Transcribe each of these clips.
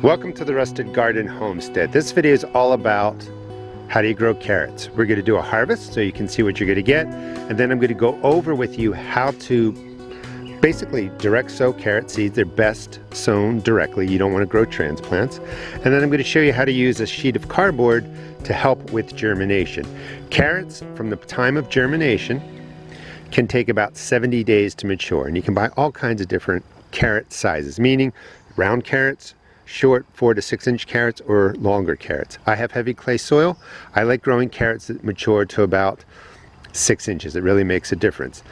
Welcome to the Rusted Garden Homestead. This video is all about how do you grow carrots. We're going to do a harvest so you can see what you're going to get, and then I'm going to go over with you how to basically direct sow carrot seeds. They're best sown directly. You don't want to grow transplants. And then I'm going to show you how to use a sheet of cardboard to help with germination. Carrots, from the time of germination, can take about 70 days to mature, and you can buy all kinds of different carrot sizes, meaning round carrots, short 4 to 6 inch carrots, or longer carrots. I have heavy clay soil. I like growing carrots that mature to about 6 inches. It really makes a difference.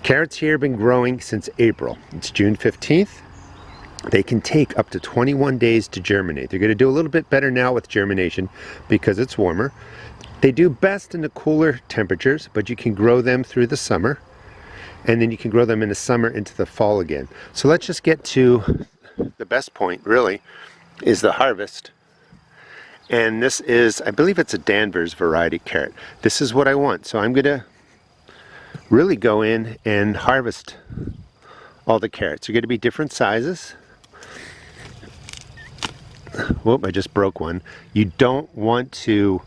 Carrots here have been growing since April. It's June 15th. They can take up to 21 days to germinate. They're going to do a little bit better now with germination because it's warmer. They do best in the cooler temperatures, but you can grow them through the summer, and then you can grow them in the summer into the fall again. So let's just get to the best point, really, is the harvest. And this is, I believe it's a Danvers variety carrot. This is what I want. So I'm going to really go in and harvest all the carrots. They're going to be different sizes. Whoop, I just broke one. You don't want to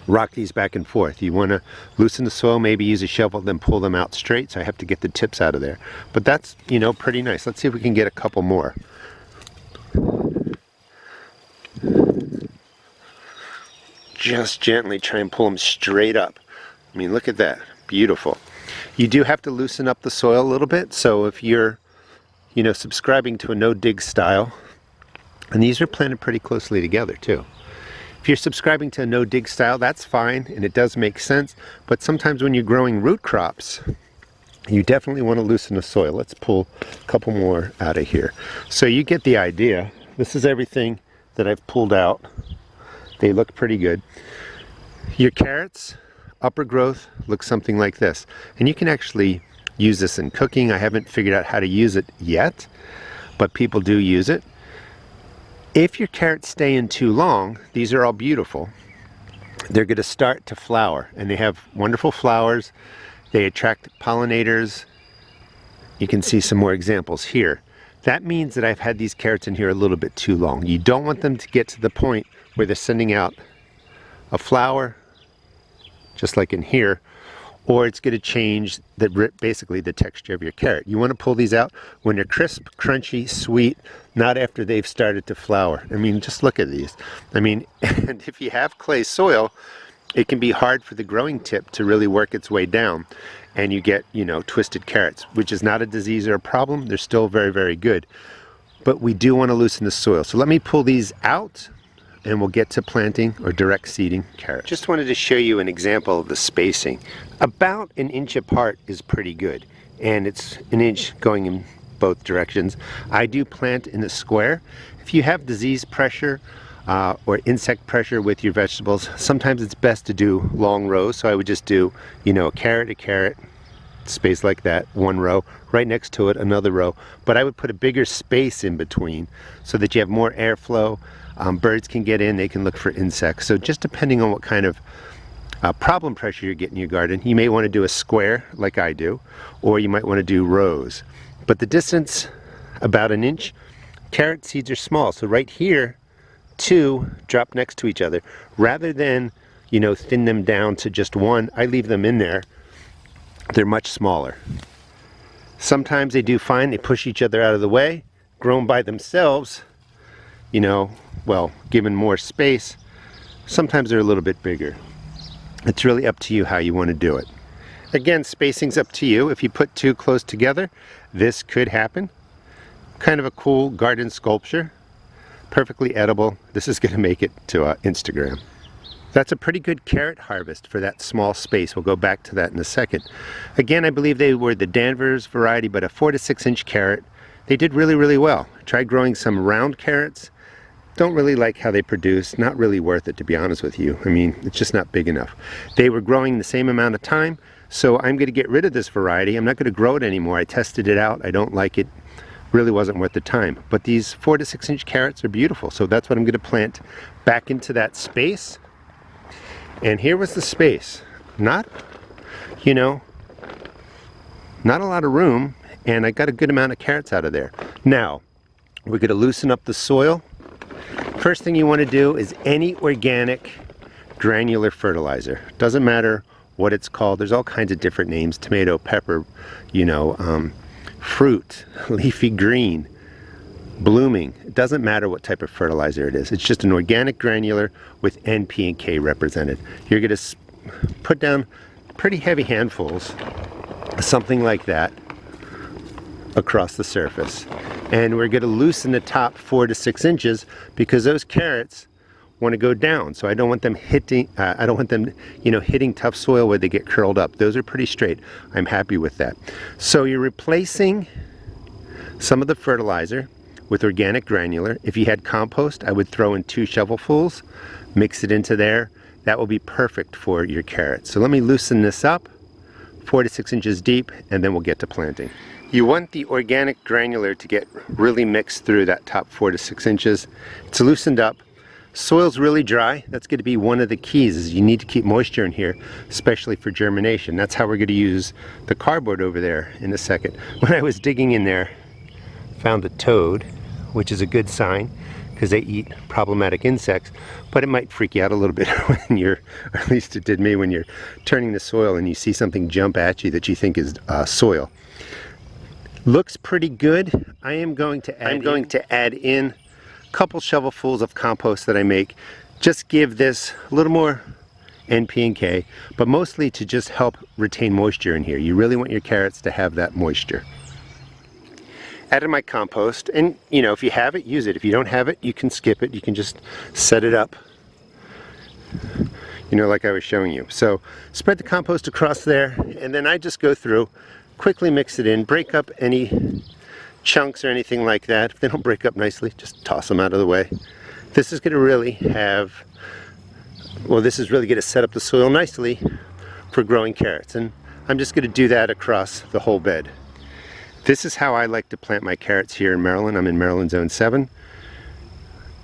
rock these back and forth. You want to loosen the soil, maybe use a shovel, then pull them out straight. So I have to get the tips out of there. But that's, you know, pretty nice. Let's see if we can get a couple more. Just gently try and pull them straight up. I mean, look at that. Beautiful. You do have to loosen up the soil a little bit. So if you're, you know, subscribing to a no-dig style, and these are planted pretty closely together too. If you're subscribing to a no-dig style, that's fine, and it does make sense. But sometimes when you're growing root crops, you definitely want to loosen the soil. Let's pull a couple more out of here. So you get the idea. This is everything that I've pulled out. They look pretty good. Your carrots, upper growth, looks something like this. And you can actually use this in cooking. I haven't figured out how to use it yet, but people do use it. If your carrots stay in too long, these are all beautiful. They're going to start to flower, and they have wonderful flowers. They attract pollinators. You can see some more examples here. That means that I've had these carrots in here a little bit too long. You don't want them to get to the point where they're sending out a flower, just like in here, or it's going to change basically the texture of your carrot. You want to pull these out when they're crisp, crunchy, sweet, not after they've started to flower. I mean, just look at these. I mean, and if you have clay soil, it can be hard for the growing tip to really work its way down, and you get, you know, twisted carrots, which is not a disease or a problem. They're still very, very good. But we do want to loosen the soil. So let me pull these out, and we'll get to planting or direct seeding carrots. Just wanted to show you an example of the spacing. About an inch apart is pretty good, and it's an inch going in both directions. I do plant in a square. If you have disease pressure or insect pressure with your vegetables, sometimes it's best to do long rows. So I would just do, you know, a carrot, space like that, one row, right next to it another row. But I would put a bigger space in between so that you have more airflow. Birds can get in, they can look for insects. So just depending on what kind of problem pressure you're getting in your garden, you may want to do a square like I do, or you might want to do rows. But the distance, about an inch. Carrot seeds are small, so right here, two drop next to each other. Rather than, you know, thin them down to just one, I leave them in there. They're much smaller. Sometimes they do fine, they push each other out of the way. Grown by themselves, you know, well, given more space, sometimes they're a little bit bigger. It's really up to you how you want to do it. Again, spacing's up to you. If you put two close together, this could happen. Kind of a cool garden sculpture. Perfectly edible. This is going to make it to Instagram. That's a pretty good carrot harvest for that small space. We'll go back to that in a second. Again, I believe they were the Danvers variety, but a 4 to 6 inch carrot. They did really, really well. Tried growing some round carrots. Don't really like how they produce. Not really worth it, to be honest with you. I mean, it's just not big enough. They were growing the same amount of time, so I'm going to get rid of this variety. I'm not going to grow it anymore. I tested it out. I don't like it. Really wasn't worth the time. But these 4 to 6 inch carrots are beautiful, so that's what I'm going to plant back into that space. And here was the space. Not, you know, not a lot of room, and I got a good amount of carrots out of there. Now, we're going to loosen up the soil First thing you want to do is any organic granular fertilizer. Doesn't matter what it's called. There's all kinds of different names. Tomato, pepper, fruit, leafy green, blooming. It doesn't matter what type of fertilizer it is. It's just an organic granular with N, P, and K represented. You're going to put down pretty heavy handfuls, something like that, across the surface. And we're going to loosen the top 4 to 6 inches because those carrots want to go down. So I don't want them hitting, hitting tough soil where they get curled up. Those are pretty straight. I'm happy with that. So you're replacing some of the fertilizer with organic granular. If you had compost, I would throw in 2 shovelfuls, mix it into there. That will be perfect for your carrots. So let me loosen this up, 4 to 6 inches deep, and then we'll get to planting. You want the organic granular to get really mixed through that top 4 to 6 inches. It's loosened up. Soil's really dry. That's going to be one of the keys, is you need to keep moisture in here, especially for germination. That's how we're going to use the cardboard over there in a second. When I was digging in there, found a toad, which is a good sign because they eat problematic insects, but it might freak you out a little bit when you're, or at least it did me, when you're turning the soil and you see something jump at you that you think is soil. Looks pretty good. I am going to add in a couple shovelfuls of compost that I make. Just give this a little more N, P, and K, but mostly to just help retain moisture in here. You really want your carrots to have that moisture. Added my compost, and if you have it, use it. If you don't have it, you can skip it. You can just set it up, like I was showing you. So spread the compost across there, and then I just go through, quickly mix it in, break up any chunks or anything like that. If they don't break up nicely, just toss them out of the way. This is going to really going to set up the soil nicely for growing carrots, and I'm just going to do that across the whole bed. This is how I like to plant my carrots here in Maryland. I'm in Maryland Zone 7.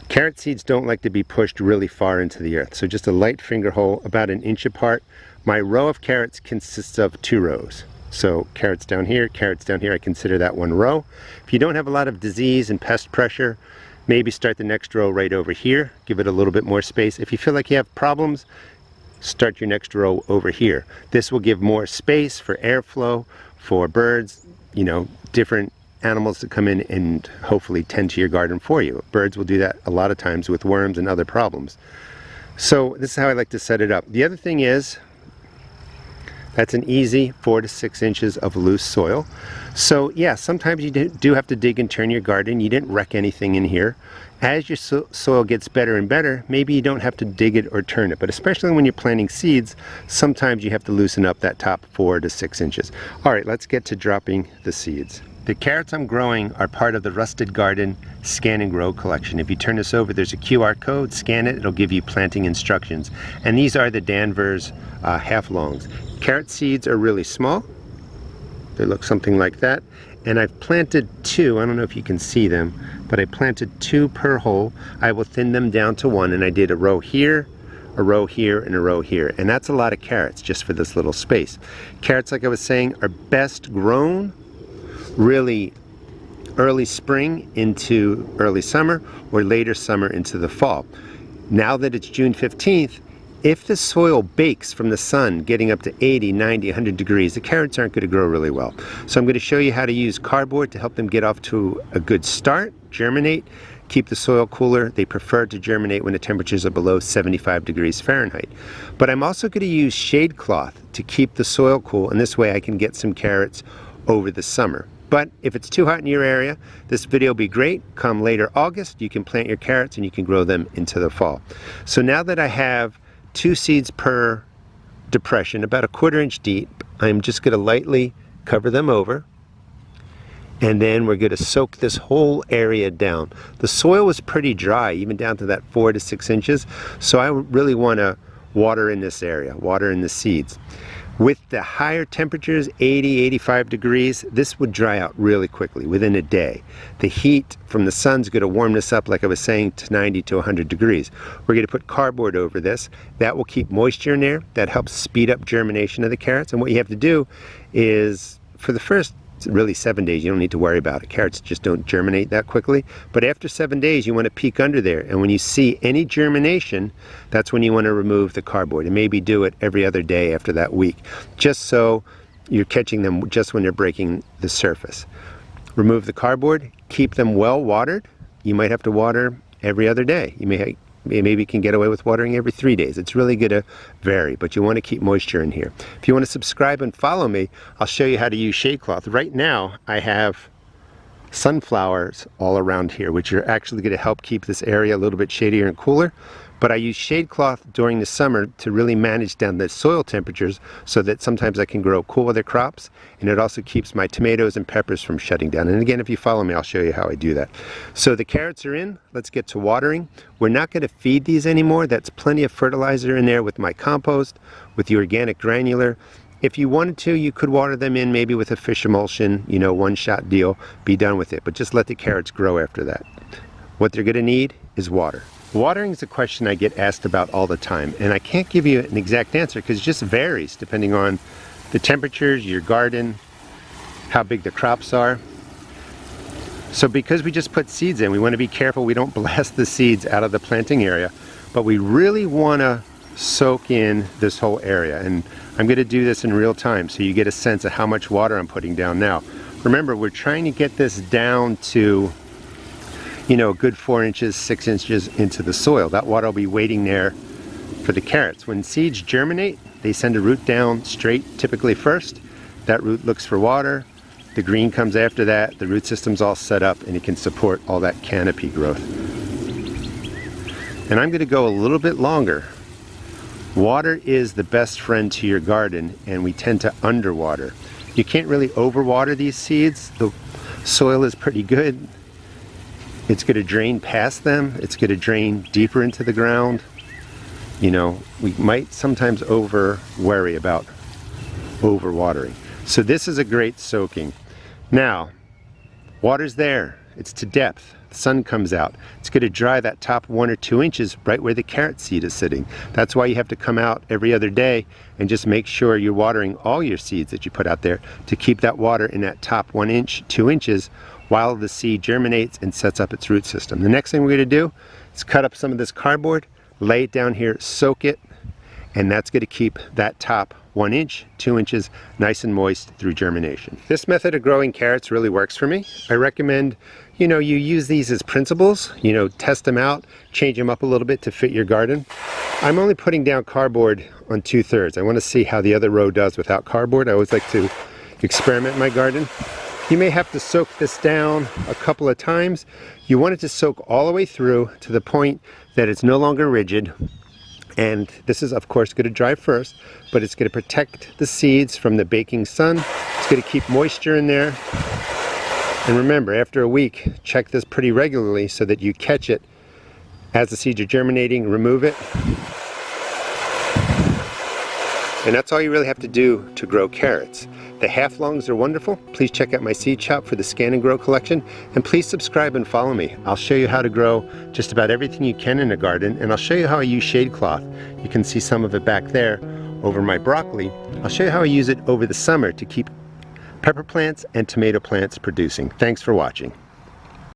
Carrot seeds don't like to be pushed really far into the earth, so just a light finger hole about 1 inch apart. My row of carrots consists of 2 rows. So carrots down here, I consider that 1 row. If you don't have a lot of disease and pest pressure, maybe start the next row right over here. Give it a little bit more space. If you feel like you have problems, start your next row over here. This will give more space for airflow, for birds, different animals to come in and hopefully tend to your garden for you. Birds will do that a lot of times with worms and other problems. So this is how I like to set it up. The other thing is, that's an easy 4 to 6 inches of loose soil. So yeah, sometimes you do have to dig and turn your garden. You didn't wreck anything in here. As your soil gets better and better, maybe you don't have to dig it or turn it, but especially when you're planting seeds, sometimes you have to loosen up that top 4 to 6 inches. All right, let's get to dropping the seeds. The carrots I'm growing are part of the Rusted Garden Scan and Grow collection. If you turn this over, there's a QR code, scan it, it'll give you planting instructions. And these are the Danvers half-longs. Carrot seeds are really small. They look something like that. And I've planted 2, I don't know if you can see them, but I planted 2 per hole. I will thin them down to 1, and I did a row here, a row here, and a row here. And that's a lot of carrots just for this little space. Carrots, like I was saying, are best grown really early spring into early summer, or later summer into the fall. Now that it's June 15th, if the soil bakes from the sun getting up to 80, 90, 100 degrees, the carrots aren't going to grow really well. So I'm going to show you how to use cardboard to help them get off to a good start, germinate, keep the soil cooler. They prefer to germinate when the temperatures are below 75 degrees Fahrenheit. But I'm also going to use shade cloth to keep the soil cool, and this way I can get some carrots over the summer. But if it's too hot in your area, this video will be great. Come later August, you can plant your carrots and you can grow them into the fall. So now that I have 2 seeds per depression, about 1/4 inch deep, I'm just going to lightly cover them over. And then we're going to soak this whole area down. The soil was pretty dry, even down to that 4 to 6 inches. So I really want to water in this area, water in the seeds. With the higher temperatures, 80, 85 degrees, this would dry out really quickly, within a day. The heat from the sun's going to warm this up, like I was saying, to 90 to 100 degrees. We're going to put cardboard over this. That will keep moisture in there. That helps speed up germination of the carrots. And what you have to do is, for the first It's really 7 days, you don't need to worry about it. Carrots just don't germinate that quickly. But after 7 days, you want to peek under there. And when you see any germination, that's when you want to remove the cardboard. And maybe do it every other day after that week, just so you're catching them just when they're breaking the surface. Remove the cardboard, keep them well watered. You might have to water every other day. Maybe you can get away with watering every 3 days. It's really going to vary, but you want to keep moisture in here. If you want to subscribe and follow me, I'll show you how to use shade cloth. Right now, I have sunflowers all around here, which are actually going to help keep this area a little bit shadier and cooler. But I use shade cloth during the summer to really manage down the soil temperatures so that sometimes I can grow cool weather crops, and it also keeps my tomatoes and peppers from shutting down. And again, if you follow me, I'll show you how I do that. So the carrots are in. Let's get to watering. We're not going to feed these anymore. That's plenty of fertilizer in there with my compost, with the organic granular. If you wanted to, you could water them in maybe with a fish emulsion, you know, one-shot deal, be done with it. But just let the carrots grow after that. What they're going to need is water. Watering is a question I get asked about all the time, and I can't give you an exact answer because it just varies depending on the temperatures, your garden, how big the crops are. So because we just put seeds in, we want to be careful we don't blast the seeds out of the planting area, but we really want to soak in this whole area. And I'm going to do this in real time so you get a sense of how much water I'm putting down now. Remember, we're trying to get this down to, you know, a good 4 inches, 6 inches into the soil. That water will be waiting there for the carrots. When seeds germinate, they send a root down straight, typically first. That root looks for water. The green comes after that. The root system's all set up and it can support all that canopy growth. And I'm going to go a little bit longer. Water is the best friend to your garden, and we tend to underwater. You can't really overwater these seeds. The soil is pretty good. It's going to drain past them. It's going to drain deeper into the ground. You know, we might sometimes worry about overwatering. So this is a great soaking. Now, water's there. It's to depth. The sun comes out. It's going to dry that top 1 or 2 inches right where the carrot seed is sitting. That's why you have to come out every other day and just make sure you're watering all your seeds that you put out there to keep that water in that top 1 inch, 2 inches while the seed germinates and sets up its root system. The next thing we're going to do is cut up some of this cardboard, lay it down here, soak it, and that's going to keep that top 1 inch, 2 inches nice and moist through germination. This method of growing carrots really works for me. I recommend, you know, you use these as principles, you know, test them out, change them up a little bit to fit your garden. I'm only putting down cardboard on 2/3. I want to see how the other row does without cardboard. I always like to experiment in my garden. You may have to soak this down a couple of times. You want it to soak all the way through to the point that it's no longer rigid. And this is, of course, going to dry first, but it's going to protect the seeds from the baking sun. It's going to keep moisture in there. And remember, after a week, check this pretty regularly so that you catch it as the seeds are germinating. Remove it. And that's all you really have to do to grow carrots. The half-longs are wonderful. Please check out my seed shop for the Scan and Grow collection, and please subscribe and follow me. I'll show you how to grow just about everything you can in a garden, and I'll show you how I use shade cloth. You can see some of it back there over my broccoli. I'll show you how I use it over the summer to keep pepper plants and tomato plants producing. Thanks for watching.